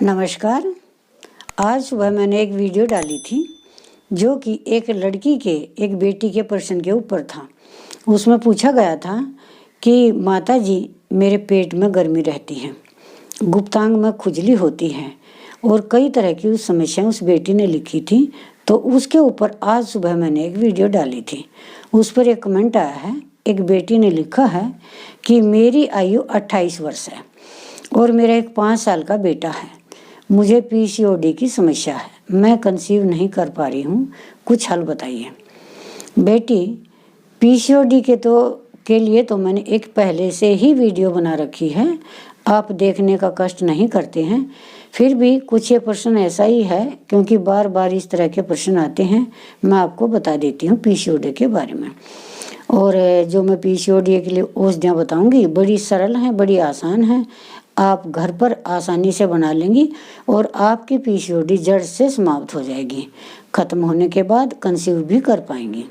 नमस्कार। आज सुबह मैंने एक वीडियो डाली थी जो कि एक लड़की के एक बेटी के प्रश्न के ऊपर था। उसमें पूछा गया था कि माता जी मेरे पेट में गर्मी रहती है, गुप्तांग में खुजली होती है और कई तरह की उस समस्याएं उस बेटी ने लिखी थी। तो उसके ऊपर आज सुबह मैंने एक वीडियो डाली थी। उस पर एक कमेंट आया है। एक बेटी ने लिखा है कि मेरी आयु 28 वर्ष है और मेरा एक 5 साल का बेटा है। मुझे पीसीओडी की समस्या है, मैं कंसीव नहीं कर पा रही हूँ, कुछ हल बताइए। बेटी, पीसीओडी के लिए तो मैंने एक पहले से ही वीडियो बना रखी है। आप देखने का कष्ट नहीं करते हैं, फिर भी कुछ ये प्रश्न ऐसा ही है क्योंकि बार बार इस तरह के प्रश्न आते हैं। मैं आपको बता देती हूँ पीसीओडी के बारे में। और जो मैं पीसीओडी के लिए औषधियाँ बताऊँगी बड़ी सरल हैं, बड़ी आसान हैं, आप घर पर आसानी से बना लेंगी और आपकी पीसीओडी जड़ से समाप्त हो जाएगी। ख़त्म होने के बाद कंसीव भी कर पाएंगी।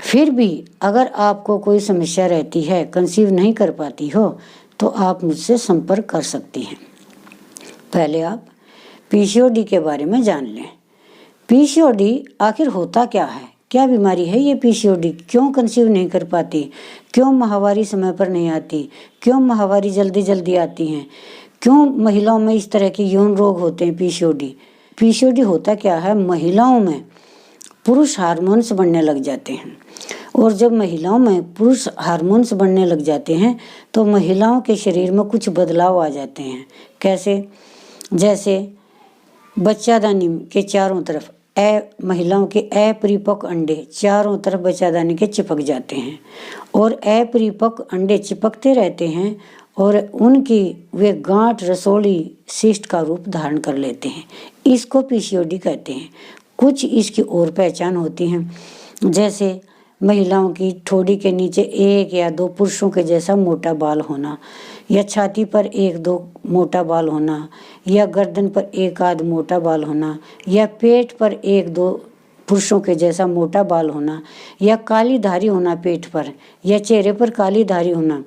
फिर भी अगर आपको कोई समस्या रहती है, कंसीव नहीं कर पाती हो, तो आप मुझसे संपर्क कर सकती हैं। पहले आप पीसीओडी के बारे में जान लें। पीसीओडी आखिर होता क्या है, क्या बीमारी है ये पीसीओडी, क्यों कंसीव नहीं कर पाती, क्यों माहवारी समय पर नहीं आती, क्यों माहवारी जल्दी जल्दी आती हैं, क्यों महिलाओं में इस तरह के यौन रोग होते हैं। पीसीओडी होता क्या है, महिलाओं में पुरुष हार्मोन्स बढ़ने लग जाते हैं और जब महिलाओं में पुरुष हार्मोन्स बढ़ने लग जाते हैं तो महिलाओं के शरीर में कुछ बदलाव आ जाते हैं। कैसे? जैसे बच्चादानी के चारों तरफ महिलाओं के अपरिपक्व अंडे चारों तरफ बच्चादानी के चिपक जाते हैं और अपरिपक्व अंडे चिपकते रहते हैं और उनकी वे गांठ रसोली सिस्ट का रूप धारण कर लेते हैं। इसको पीसीओडी कहते हैं। कुछ इसकी और पहचान होती हैं, जैसे महिलाओं की ठोड़ी के नीचे 1 या 2 पुरुषों के जैसा मोटा बाल होना, या छाती पर 1-2 मोटा बाल होना, या गर्दन पर 1 आध मोटा बाल होना, या पेट पर 1-2 पुरुषों के जैसा मोटा बाल होना, या काली धारी होना पेट पर, या चेहरे पर काली धारी होना,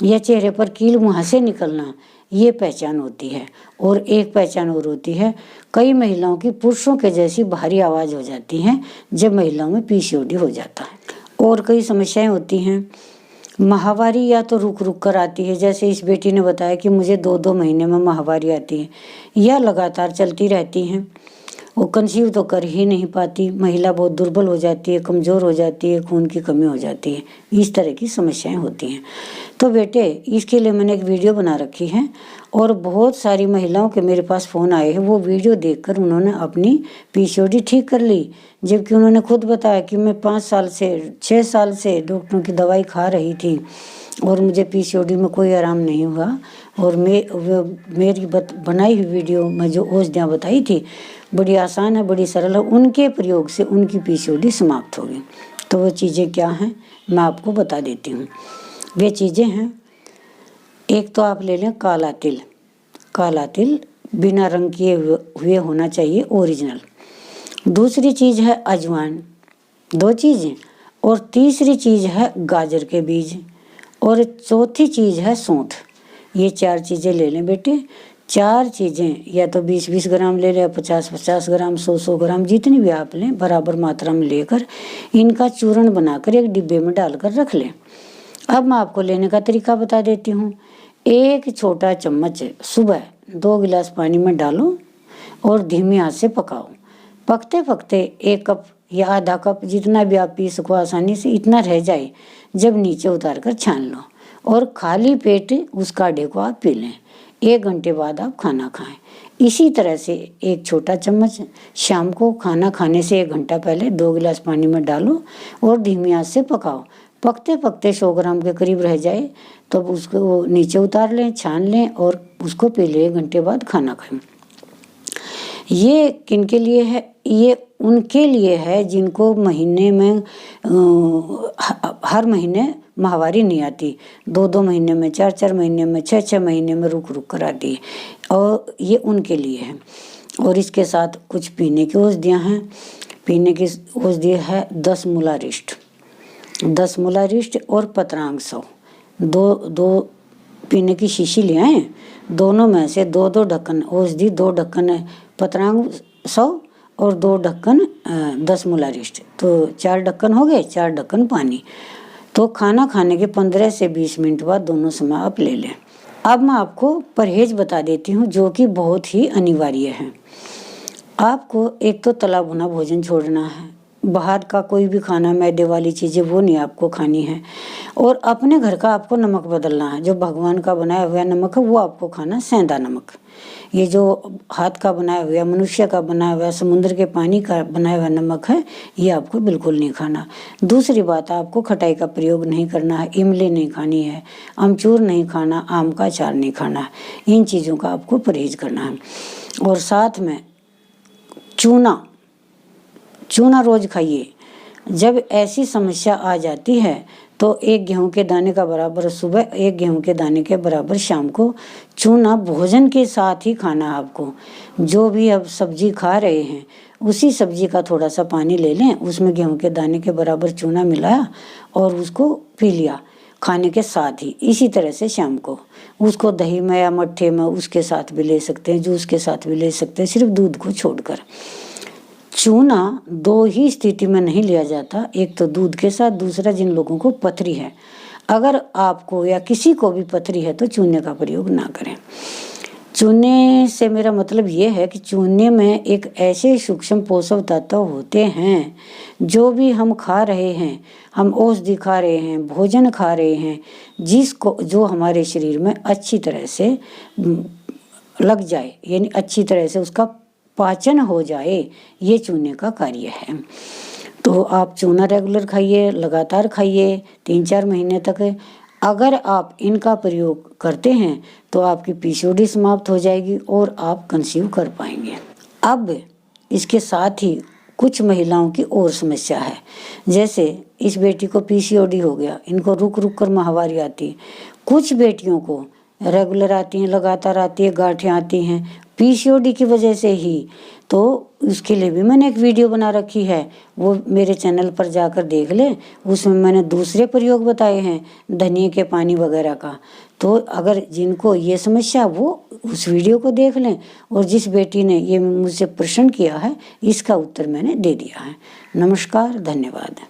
या चेहरे पर कील मुहासे निकलना, ये पहचान होती है। और एक पहचान और होती है, कई महिलाओं की पुरुषों के जैसी भारी आवाज़ हो जाती है जब महिलाओं में पीसीओडी हो जाता है। और कई समस्याएं होती हैं। माहवारी या तो रुक रुक कर आती है, जैसे इस बेटी ने बताया कि मुझे 2-2 महीने में माहवारी आती है, या लगातार चलती रहती हैं। वो कंसीव तो कर ही नहीं पाती, महिला बहुत दुर्बल हो जाती है, कमज़ोर हो जाती है, खून की कमी हो जाती है। इस तरह की समस्याएं होती हैं। तो बेटे, इसके लिए मैंने एक वीडियो बना रखी है और बहुत सारी महिलाओं के मेरे पास फ़ोन आए हैं। वो वीडियो देखकर उन्होंने अपनी पीसीओडी ठीक कर ली, जबकि उन्होंने खुद बताया कि मैं 6 साल से डॉक्टरों की दवाई खा रही थी और मुझे पीसीओडी में कोई आराम नहीं हुआ। और मेरी बनाई हुई वीडियो में जो औषधियाँ बताई थी बड़ी आसान है, बड़ी सरल है, उनके प्रयोग से उनकी पीसीओडी समाप्त होगी। तो वो चीज़ें क्या हैं मैं आपको बता देती हूँ। वे चीज़ें हैं, एक तो आप ले लें काला तिल। काला तिल बिना रंग किए हुए होना चाहिए, ओरिजिनल। दूसरी चीज़ है अजवाइन, 2 चीज़ें। और तीसरी चीज़ है गाजर के बीज, और चौथी चीज़ है सौंठ। ये 4 चीज़ें ले लें बेटे। 4 चीज़ें या तो 20-20 ग्राम ले लें, 50-50 ग्राम, 100-100 ग्राम, जितनी भी आप लें बराबर मात्रा में लेकर इनका चूर्ण बनाकर एक डिब्बे में डालकर रख लें। अब मैं आपको लेने का तरीका बता देती हूँ। 1 छोटा चम्मच सुबह 2 गिलास पानी में डालो और धीमी आंच से पकाओ। पकते पकते 1 कप या आधा कप, जितना भी आप पी सको आसानी से, इतना रह जाए जब नीचे उतार कर छान लो और खाली पेट उस काढ़े को आप पी लें। 1 घंटे बाद आप खाना खाएं। इसी तरह से 1 छोटा चम्मच शाम को खाना खाने से 1 घंटा पहले 2 गिलास पानी में डालो और धीमी आंच से पकाओ। पकते पकते 100 ग्राम के करीब रह जाए तो उसको नीचे उतार लें, छान लें और उसको पी लें। 1 घंटे बाद खाना खाएं। ये किनके लिए है? ये उनके लिए है जिनको महीने में हर महीने माहवारी नहीं आती, 2-2 महीने में, 4-4 महीने में, 6-6 महीने में रुक रुक कर आती है, और ये उनके लिए है। और इसके साथ कुछ पीने की औषधियाँ हैं। पीने की औषधि है 10 मूलारिष्ट और पत्रांग 100, 2 पीने की शीशी ले आए, दोनों में से 2-2 ढक्कन औषधि, 2 ढक्कन पतरांग 100 और 2 ढक्कन 10 मुलारिस्ट, तो 4 ढक्कन हो गए, 4 ढक्कन पानी। तो खाना खाने के 15 से 20 मिनट बाद दोनों समय आप ले लें। अब मैं आपको परहेज बता देती हूँ जो कि बहुत ही अनिवार्य है। आपको एक तो तला भुना भोजन छोड़ना है, बाहर का कोई भी खाना, मैदे वाली चीज़ें वो नहीं आपको खानी है, और अपने घर का आपको नमक बदलना है। जो भगवान का बनाया हुआ नमक है वो आपको खाना, सेंधा नमक। ये जो हाथ का बनाया हुआ, मनुष्य का बनाया हुआ, समुद्र के पानी का बनाया हुआ नमक है, ये आपको बिल्कुल नहीं खाना। दूसरी बात, आपको खटाई का प्रयोग नहीं करना है, इमली नहीं खानी है, अमचूर नहीं खाना, आम का अचार नहीं खाना है। इन चीज़ों का आपको परहेज करना है। और साथ में चूना रोज खाइए। जब ऐसी समस्या आ जाती है तो 1 गेहूं के दाने का बराबर सुबह, 1 गेहूं के दाने के बराबर शाम को चूना भोजन के साथ ही खाना है आपको। जो भी अब सब्जी खा रहे हैं उसी सब्जी का थोड़ा सा पानी ले लें, उसमें गेहूं के दाने के बराबर चूना मिलाया और उसको पी लिया खाने के साथ ही। इसी तरह से शाम को उसको दही में या मट्ठे में उसके साथ भी ले सकते हैं, जूस के साथ भी ले सकते हैं, सिर्फ दूध को छोड़कर। चूना 2 ही स्थिति में नहीं लिया जाता, एक तो दूध के साथ, दूसरा जिन लोगों को पथरी है, अगर आपको या किसी को भी पथरी है तो चूने का प्रयोग ना करें। चूने से मेरा मतलब ये है कि चूने में एक ऐसे सूक्ष्म पोषक तत्व होते हैं, जो भी हम खा रहे हैं, हम औषधि खा रहे हैं, भोजन खा रहे हैं, जिसको जो हमारे शरीर में अच्छी तरह से लग जाए, यानी अच्छी तरह से उसका पाचन हो जाए, ये चूने का कार्य है। तो आप चूना रेगुलर खाइए, लगातार खाइए 3-4 महीने तक। अगर आप इनका प्रयोग करते हैं तो आपकी पीसीओडी समाप्त हो जाएगी और आप कंसीव कर पाएंगे। अब इसके साथ ही कुछ महिलाओं की और समस्या है, जैसे इस बेटी को पीसीओडी हो गया, इनको रुक रुक कर माहवारी आती है। कुछ बेटियों को रेगुलर आती हैं, लगातार आती है, गांठें आती हैं पीसीओडी की वजह से ही। तो उसके लिए भी मैंने एक वीडियो बना रखी है, वो मेरे चैनल पर जाकर देख ले। उसमें मैंने दूसरे प्रयोग बताए हैं धनिए के पानी वगैरह का। तो अगर जिनको ये समस्या, वो उस वीडियो को देख लें। और जिस बेटी ने ये मुझसे प्रश्न किया है, इसका उत्तर मैंने दे दिया है। नमस्कार, धन्यवाद।